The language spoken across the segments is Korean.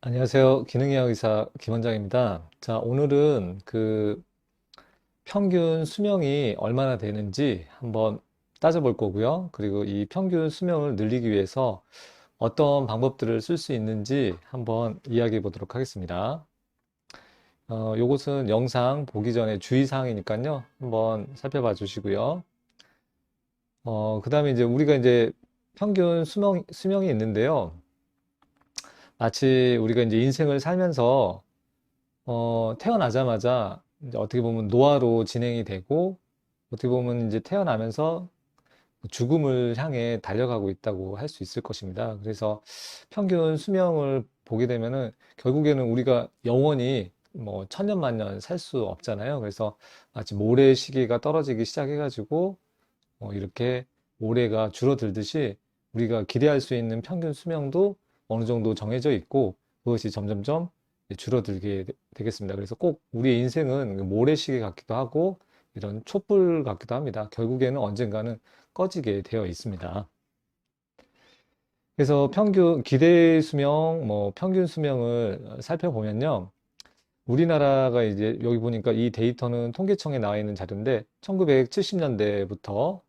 안녕하세요. 기능의학 의사 김원장입니다. 자, 오늘은 평균 수명이 얼마나 되는지 한번 따져볼 거고요. 그리고 이 평균 수명을 늘리기 위해서 어떤 방법들을 쓸 수 있는지 한번 이야기해 보도록 하겠습니다. 요것은 영상 보기 전에 주의사항이니까요. 한번 살펴봐 주시고요. 그 다음에 이제 우리가 이제 평균 수명이 있는데요. 마치 우리가 이제 인생을 살면서 태어나자마자 이제 어떻게 보면 노화로 진행이 되고 어떻게 보면 이제 태어나면서 죽음을 향해 달려가고 있다고 할 수 있을 것입니다. 그래서 평균 수명을 보게 되면은 결국에는 우리가 영원히 뭐 천년 만년 살 수 없잖아요. 그래서 마치 모래시계가 떨어지기 시작해가지고 이렇게 모래가 줄어들듯이 우리가 기대할 수 있는 평균 수명도 어느 정도 정해져 있고 그것이 점점점 줄어들게 되겠습니다. 그래서 꼭 우리의 인생은 그 모래시계 같기도 하고 이런 촛불 같기도 합니다. 결국에는 언젠가는 꺼지게 되어 있습니다. 그래서 기대 수명, 뭐 평균 수명을 살펴보면요. 우리나라가 이제 여기 보니까 이 데이터는 통계청에 나와 있는 자료인데 1970년대부터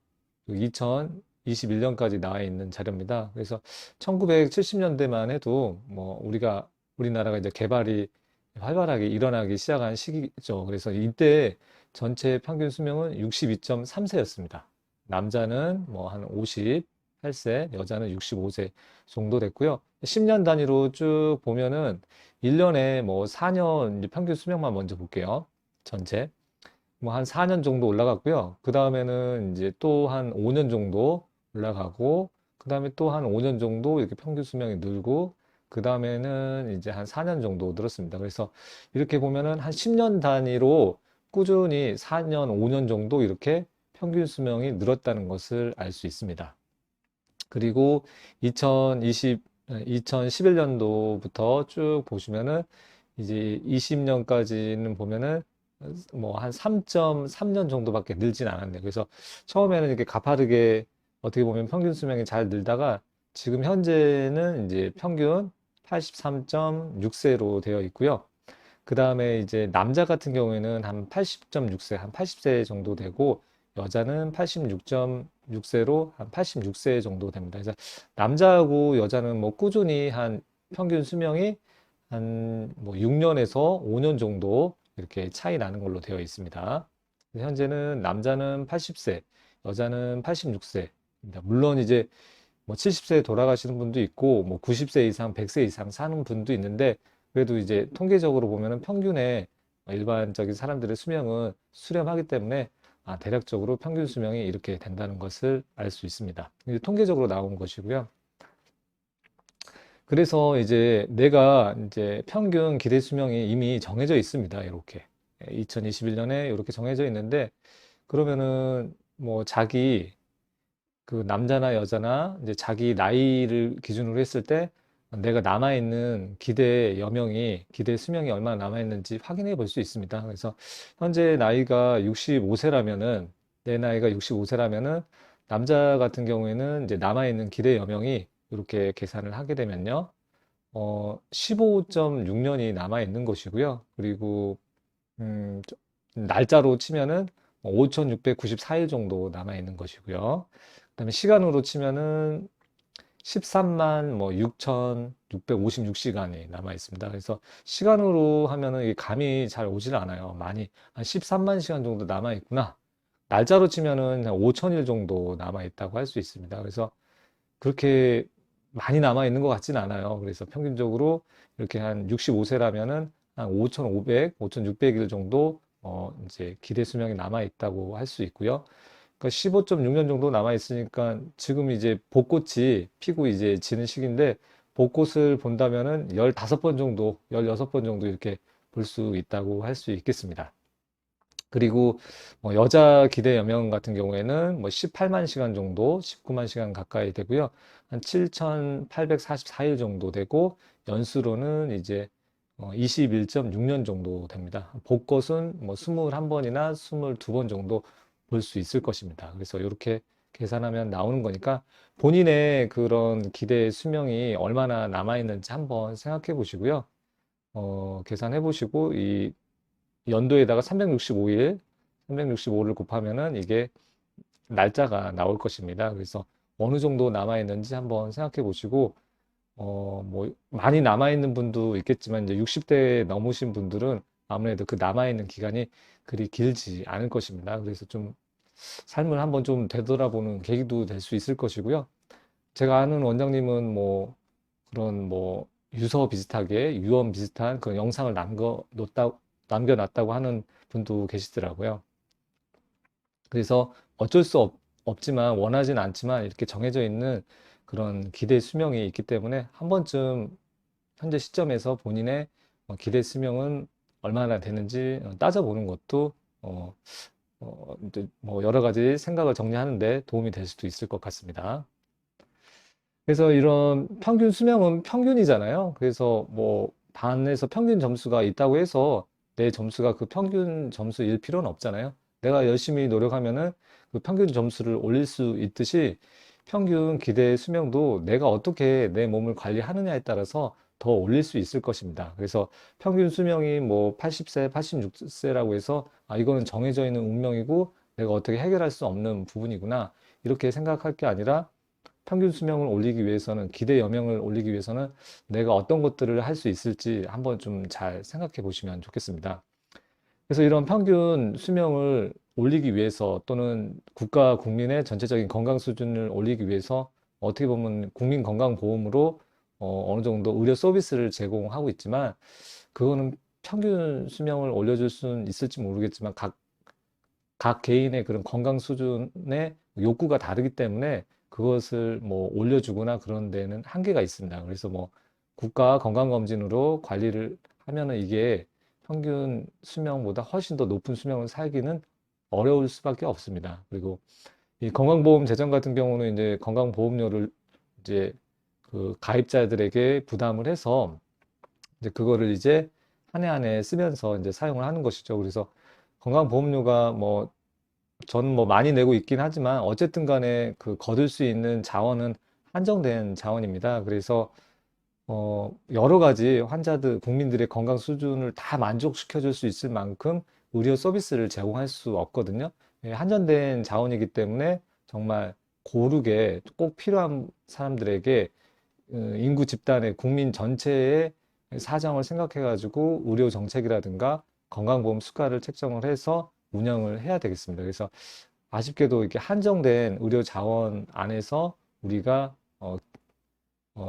2021년까지 나와 있는 자료입니다. 그래서 1970년대만 해도 뭐 우리나라가 이제 개발이 활발하게 일어나기 시작한 시기죠. 그래서 이때 전체 평균 수명은 62.3세였습니다. 남자는 뭐 한 58세, 여자는 65세 정도 됐고요. 10년 단위로 쭉 보면은 1년에 뭐 4년 평균 수명만 먼저 볼게요. 전체. 뭐 한 4년 정도 올라갔고요. 그 다음에는 이제 또 한 5년 정도 올라가고, 그 다음에 또 한 5년 정도 이렇게 평균 수명이 늘고, 그 다음에는 이제 한 4년 정도 늘었습니다. 그래서 이렇게 보면은 한 10년 단위로 꾸준히 4년, 5년 정도 이렇게 평균 수명이 늘었다는 것을 알 수 있습니다. 그리고 2011년도부터 쭉 보시면은 이제 20년까지는 보면은 뭐 한 3.3년 정도밖에 늘진 않았네요. 그래서 처음에는 이렇게 가파르게 어떻게 보면 평균 수명이 잘 늘다가 지금 현재는 이제 평균 83.6세로 되어 있고요. 그 다음에 이제 남자 같은 경우에는 한 80.6세, 한 80세 정도 되고 여자는 86.6세로 한 86세 정도 됩니다. 그래서 남자하고 여자는 뭐 꾸준히 한 평균 수명이 한 뭐 6년에서 5년 정도 이렇게 차이 나는 걸로 되어 있습니다. 현재는 남자는 80세, 여자는 86세입니다. 물론 이제 뭐 70세에 돌아가시는 분도 있고 뭐 90세 이상, 100세 이상 사는 분도 있는데 그래도 이제 통계적으로 보면은 평균의 일반적인 사람들의 수명은 수렴하기 때문에 대략적으로 평균 수명이 이렇게 된다는 것을 알 수 있습니다. 이게 통계적으로 나온 것이고요. 그래서 이제 내가 이제 평균 기대 수명이 이미 정해져 있습니다. 이렇게 2021년에 이렇게 정해져 있는데 그러면은 뭐 자기 그 남자나 여자나 이제 자기 나이를 기준으로 했을 때 내가 남아있는 기대 수명이 얼마나 남아있는지 확인해 볼 수 있습니다. 그래서 현재 나이가 65세라면은, 내 나이가 65세라면은, 남자 같은 경우에는 이제 남아있는 기대 여명이 이렇게 계산을 하게 되면요. 15.6년이 남아있는 것이고요. 그리고, 음, 날짜로 치면은 5,694일 정도 남아있는 것이고요. 그다음에 시간으로 치면은 13만 뭐 6,656시간이 남아 있습니다. 그래서 시간으로 하면은 이게 감이 잘 오질 않아요. 많이 한 13만 시간 정도 남아 있구나. 날짜로 치면은 한 5천일 정도 남아 있다고 할 수 있습니다. 그래서 그렇게 많이 남아 있는 것 같진 않아요. 그래서 평균적으로 이렇게 한 65세라면은 한 5,500, 5,600일 정도 이제 기대 수명이 남아 있다고 할 수 있고요. 그러니까 15.6년 정도 남아 있으니까 지금 이제 벚꽃이 피고 이제 지는 시기인데 벚꽃을 본다면은 15번 정도, 16번 정도 이렇게 볼 수 있다고 할 수 있겠습니다. 그리고 뭐 여자 기대 여명 같은 경우에는 뭐 18만 시간 정도, 19만 시간 가까이 되고요. 한 7,844일 정도 되고 연수로는 이제 21.6년 정도 됩니다. 벚꽃은 뭐 21번이나 22번 정도 볼 수 있을 것입니다. 그래서 이렇게 계산하면 나오는 거니까 본인의 그런 기대 수명이 얼마나 남아 있는지 한번 생각해 보시고요. 계산해 보시고 이 연도에다가 365일, 365를 곱하면은 이게 날짜가 나올 것입니다. 그래서 어느 정도 남아 있는지 한번 생각해 보시고 뭐 많이 남아 있는 분도 있겠지만 이제 60대 넘으신 분들은 아무래도 그 남아 있는 기간이 그리 길지 않을 것입니다. 그래서 좀 삶을 한번 좀 되돌아보는 계기도 될 수 있을 것이고요. 제가 아는 원장님은 뭐 그런 뭐 유서 비슷하게 유언 비슷한 그런 영상을 남겨놨다고 하는 분도 계시더라고요. 그래서 어쩔 수 없지만 원하진 않지만 이렇게 정해져 있는 그런 기대 수명이 있기 때문에 한 번쯤 현재 시점에서 본인의 기대 수명은 얼마나 되는지 따져보는 것도 어, 이제 뭐 여러 가지 생각을 정리하는데 도움이 될 수도 있을 것 같습니다. 그래서 이런 평균 수명은 평균이잖아요. 그래서 뭐 반에서 평균 점수가 있다고 해서 내 점수가 그 평균 점수일 필요는 없잖아요. 내가 열심히 노력하면은 그 평균 점수를 올릴 수 있듯이 평균 기대 수명도 내가 어떻게 내 몸을 관리하느냐에 따라서 더 올릴 수 있을 것입니다. 그래서 평균 수명이 뭐 80세, 86세라고 해서 아, 이거는 정해져 있는 운명이고 내가 어떻게 해결할 수 없는 부분이구나. 이렇게 생각할 게 아니라 평균 수명을 올리기 위해서는 기대 여명을 올리기 위해서는 내가 어떤 것들을 할 수 있을지 한번 좀 잘 생각해 보시면 좋겠습니다. 그래서 이런 평균 수명을 올리기 위해서 또는 국가 국민의 전체적인 건강 수준을 올리기 위해서 어떻게 보면 국민건강보험으로 어느 정도 의료 서비스를 제공하고 있지만 그거는 평균 수명을 올려줄 수는 있을지 모르겠지만 각 개인의 그런 건강 수준의 욕구가 다르기 때문에 그것을 뭐 올려주거나 그런 데는 한계가 있습니다. 그래서 뭐 국가 건강검진으로 관리를 하면은 이게 평균 수명보다 훨씬 더 높은 수명을 살기는 어려울 수밖에 없습니다. 그리고 이 건강보험 재정 같은 경우는 이제 건강보험료를 이제 그 가입자들에게 부담을 해서 이제 그거를 이제 한 해 쓰면서 이제 사용을 하는 것이죠. 그래서 건강보험료가 뭐 저는 뭐 많이 내고 있긴 하지만 어쨌든 간에 그 거둘 수 있는 자원은 한정된 자원입니다. 그래서 여러 가지 환자들, 국민들의 건강 수준을 다 만족시켜 줄 수 있을 만큼 의료 서비스를 제공할 수 없거든요. 예, 한정된 자원이기 때문에 정말 고르게 꼭 필요한 사람들에게 인구 집단의 국민 전체의 사정을 생각해 가지고 의료 정책이라든가 건강보험 수가를 책정을 해서 운영을 해야 되겠습니다. 그래서 아쉽게도 이렇게 한정된 의료 자원 안에서 우리가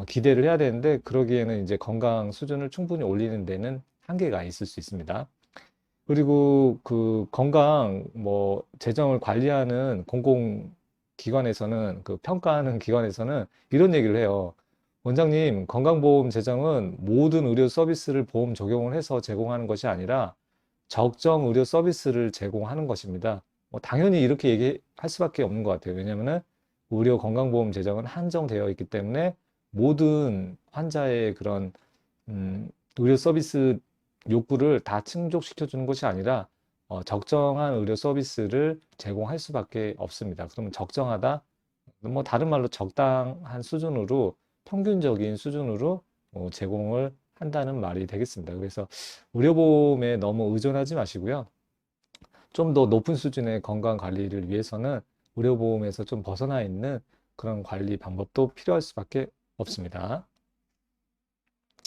기대를 해야 되는데 그러기에는 이제 건강 수준을 충분히 올리는 데는 한계가 있을 수 있습니다. 그리고 그 건강 뭐 재정을 관리하는 공공기관에서는 그 평가하는 기관에서는 이런 얘기를 해요. 원장님, 건강보험 재정은 모든 의료 서비스를 보험 적용을 해서 제공하는 것이 아니라 적정 의료 서비스를 제공하는 것입니다. 뭐 당연히 이렇게 얘기할 수밖에 없는 것 같아요. 왜냐하면 의료 건강보험 재정은 한정되어 있기 때문에 모든 환자의 그런 의료 서비스 욕구를 다 충족시켜 주는 것이 아니라 적정한 의료 서비스를 제공할 수밖에 없습니다. 그러면 적정하다, 뭐 다른 말로 적당한 수준으로 평균적인 수준으로 제공을 한다는 말이 되겠습니다. 그래서 의료보험에 너무 의존하지 마시고요. 좀 더 높은 수준의 건강 관리를 위해서는 의료보험에서 좀 벗어나 있는 그런 관리 방법도 필요할 수밖에 없습니다.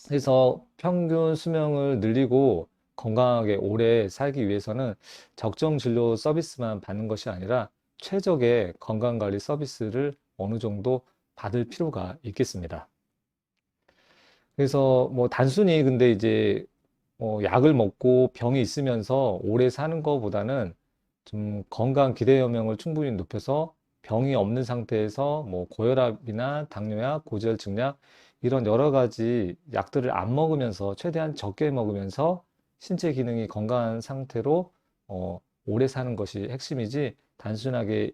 그래서 평균 수명을 늘리고 건강하게 오래 살기 위해서는 적정 진료 서비스만 받는 것이 아니라 최적의 건강관리 서비스를 어느 정도 받을 필요가 있겠습니다. 그래서 뭐 단순히 근데 이제 약을 먹고 병이 있으면서 오래 사는 것보다는 좀 건강 기대 여명을 충분히 높여서 병이 없는 상태에서 뭐 고혈압이나 당뇨약, 고지혈증약 이런 여러 가지 약들을 안 먹으면서 최대한 적게 먹으면서 신체 기능이 건강한 상태로 오래 사는 것이 핵심이지 단순하게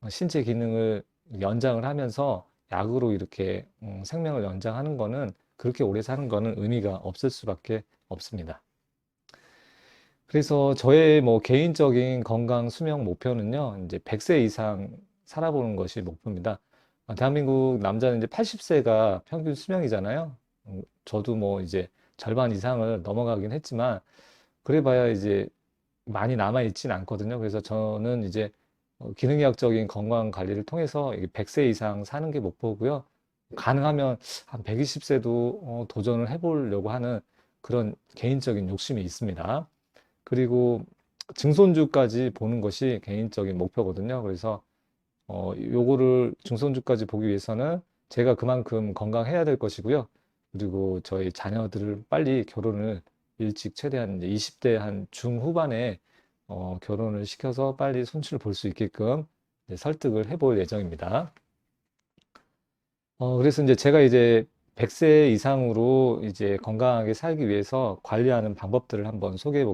신체 기능을 연장을 하면서 약으로 이렇게 생명을 연장하는 거는 그렇게 오래 사는 거는 의미가 없을 수밖에 없습니다. 그래서 저의 뭐 개인적인 건강 수명 목표는요, 이제 100세 이상 살아보는 것이 목표입니다. 대한민국 남자는 이제 80세가 평균 수명이잖아요. 저도 뭐 이제 절반 이상을 넘어가긴 했지만, 그래봐야 이제 많이 남아있진 않거든요. 그래서 저는 이제 기능의학적인 건강 관리를 통해서 100세 이상 사는 게 목표고요. 가능하면 한 120세도 도전을 해보려고 하는 그런 개인적인 욕심이 있습니다. 그리고 증손주까지 보는 것이 개인적인 목표거든요. 그래서 요거를 증손주까지 보기 위해서는 제가 그만큼 건강해야 될 것이고요. 그리고 저희 자녀들을 빨리 결혼을 일찍 최대한 이제 20대 한 중후반에 결혼을 시켜서 빨리 손주를 볼 수 있게끔 이제 설득을 해볼 예정입니다. 그래서 이제 제가 이제 100세 이상으로 이제 건강하게 살기 위해서 관리하는 방법들을 한번 소개해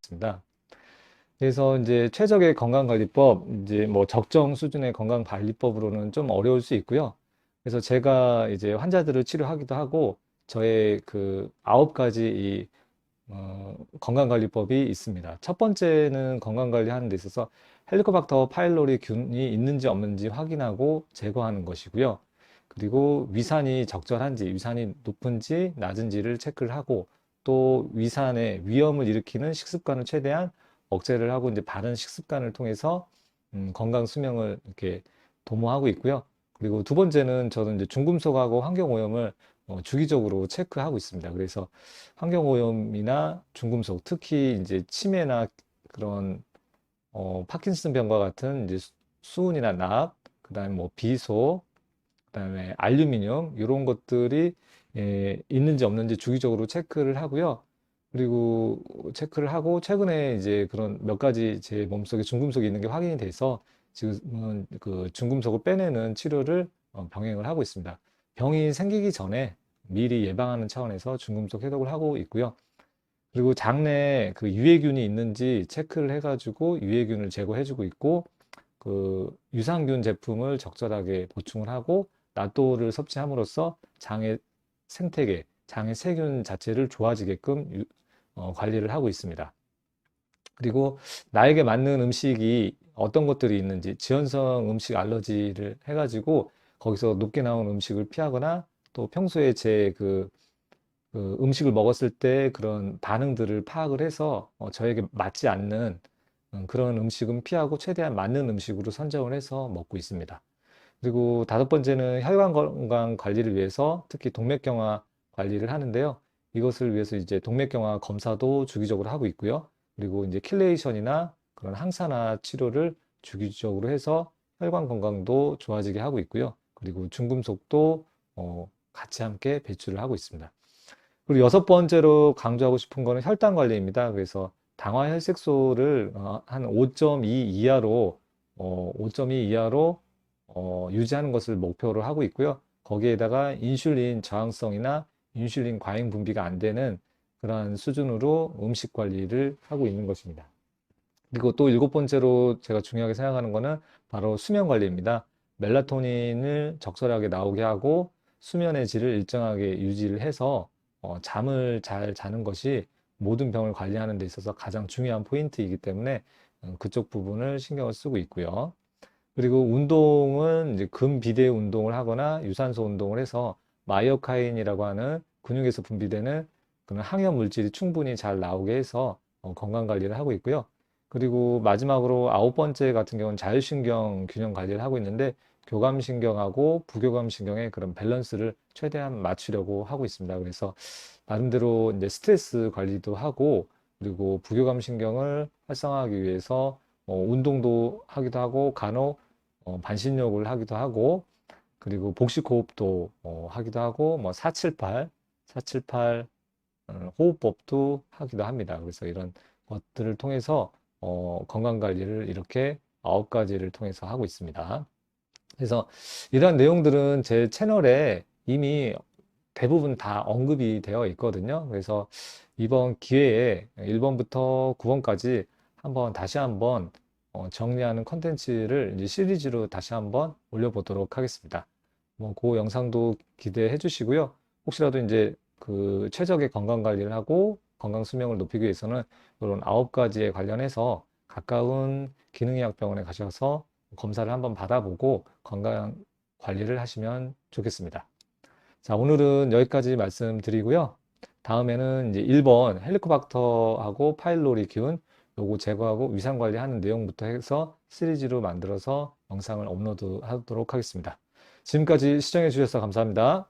보겠습니다. 그래서 이제 최적의 건강관리법, 이제 뭐 적정 수준의 건강관리법으로는 좀 어려울 수 있고요. 그래서 제가 이제 환자들을 치료하기도 하고, 저의 그 9가지 건강관리법이 있습니다. 첫 번째는 건강관리 하는 데 있어서 헬리코박터 파일로리 균이 있는지 없는지 확인하고 제거하는 것이고요. 그리고 위산이 적절한지, 위산이 높은지 낮은지를 체크를 하고, 또 위산의 위험을 일으키는 식습관을 최대한 억제를 하고 이제 바른 식습관을 통해서 건강 수명을 이렇게 도모하고 있고요. 그리고 두 번째는 저는 이제 중금속하고 환경오염을 주기적으로 체크하고 있습니다. 그래서 환경오염이나 중금속, 특히 이제 치매나 그런 파킨슨 병과 같은 이제 수은이나 납, 그다음에 뭐 비소, 그다음에 알루미늄 이런 것들이 있는지 없는지 주기적으로 체크를 하고요. 그리고 체크를 하고 최근에 이제 그런 몇 가지 제 몸속에 중금속이 있는 게 확인이 돼서 지금은 그 중금속을 빼내는 치료를 병행을 하고 있습니다. 병이 생기기 전에 미리 예방하는 차원에서 중금속 해독을 하고 있고요. 그리고 장내에 그 유해균이 있는지 체크를 해가지고 유해균을 제거해주고 있고, 그 유산균 제품을 적절하게 보충을 하고 나또를 섭취함으로써 장의 생태계, 장의 세균 자체를 좋아지게끔 관리를 하고 있습니다. 그리고 나에게 맞는 음식이 어떤 것들이 있는지 지연성 음식 알러지를 해가지고 거기서 높게 나온 음식을 피하거나, 또 평소에 제그 음식을 먹었을 때 그런 반응들을 파악을 해서 저에게 맞지 않는 그런 음식은 피하고 최대한 맞는 음식으로 선정을 해서 먹고 있습니다. 그리고 다섯 번째는 혈관 건강 관리를 위해서 특히 동맥경화 관리를 하는데요. 이것을 위해서 이제 동맥경화 검사도 주기적으로 하고 있고요. 그리고 이제 킬레이션이나 그런 항산화 치료를 주기적으로 해서 혈관 건강도 좋아지게 하고 있고요. 그리고 중금속도 같이 함께 배출을 하고 있습니다. 그리고 여섯 번째로 강조하고 싶은 거는 혈당 관리입니다. 그래서 당화 혈색소를 한 5.2 이하로 5.2 이하로 유지하는 것을 목표로 하고 있고요. 거기에다가 인슐린 저항성이나 인슐린 과잉 분비가 안 되는 그러한 수준으로 음식 관리를 하고 있는 것입니다. 그리고 또 일곱 번째로 제가 중요하게 생각하는 거는 바로 수면 관리입니다. 멜라토닌을 적절하게 나오게 하고 수면의 질을 일정하게 유지를 해서 잠을 잘 자는 것이 모든 병을 관리하는 데 있어서 가장 중요한 포인트이기 때문에 그쪽 부분을 신경을 쓰고 있고요. 그리고 운동은 이제 근비대 운동을 하거나 유산소 운동을 해서 마이오카인이라고 하는 근육에서 분비되는 그런 항염 물질이 충분히 잘 나오게 해서 건강 관리를 하고 있고요. 그리고 마지막으로 아홉 번째 같은 경우는 자율신경 균형 관리를 하고 있는데, 교감신경하고 부교감신경의 그런 밸런스를 최대한 맞추려고 하고 있습니다. 그래서 나름대로 이제 스트레스 관리도 하고, 그리고 부교감신경을 활성화하기 위해서 운동도 하기도 하고, 간혹 반신욕을 하기도 하고, 그리고 복식호흡도 하기도 하고, 뭐 478 호흡법도 하기도 합니다. 그래서 이런 것들을 통해서 건강 관리를 이렇게 9가지를 통해서 하고 있습니다. 그래서 이러한 내용들은 제 채널에 이미 대부분 다 언급이 되어 있거든요. 그래서 이번 기회에 1번부터 9번까지 다시 한번 정리하는 컨텐츠를 이제 시리즈로 다시 한번 올려보도록 하겠습니다. 뭐, 그 영상도 기대해 주시고요. 혹시라도 이제 그 최적의 건강 관리를 하고 건강 수명을 높이기 위해서는 이런 9가지에 관련해서 가까운 기능의학병원에 가셔서 검사를 한번 받아보고 건강 관리를 하시면 좋겠습니다. 자, 오늘은 여기까지 말씀드리고요. 다음에는 이제 1번 헬리코박터하고 파일로리 균 요거 제거하고 위상 관리하는 내용부터 해서 시리즈로 만들어서 영상을 업로드 하도록 하겠습니다. 지금까지 시청해 주셔서 감사합니다.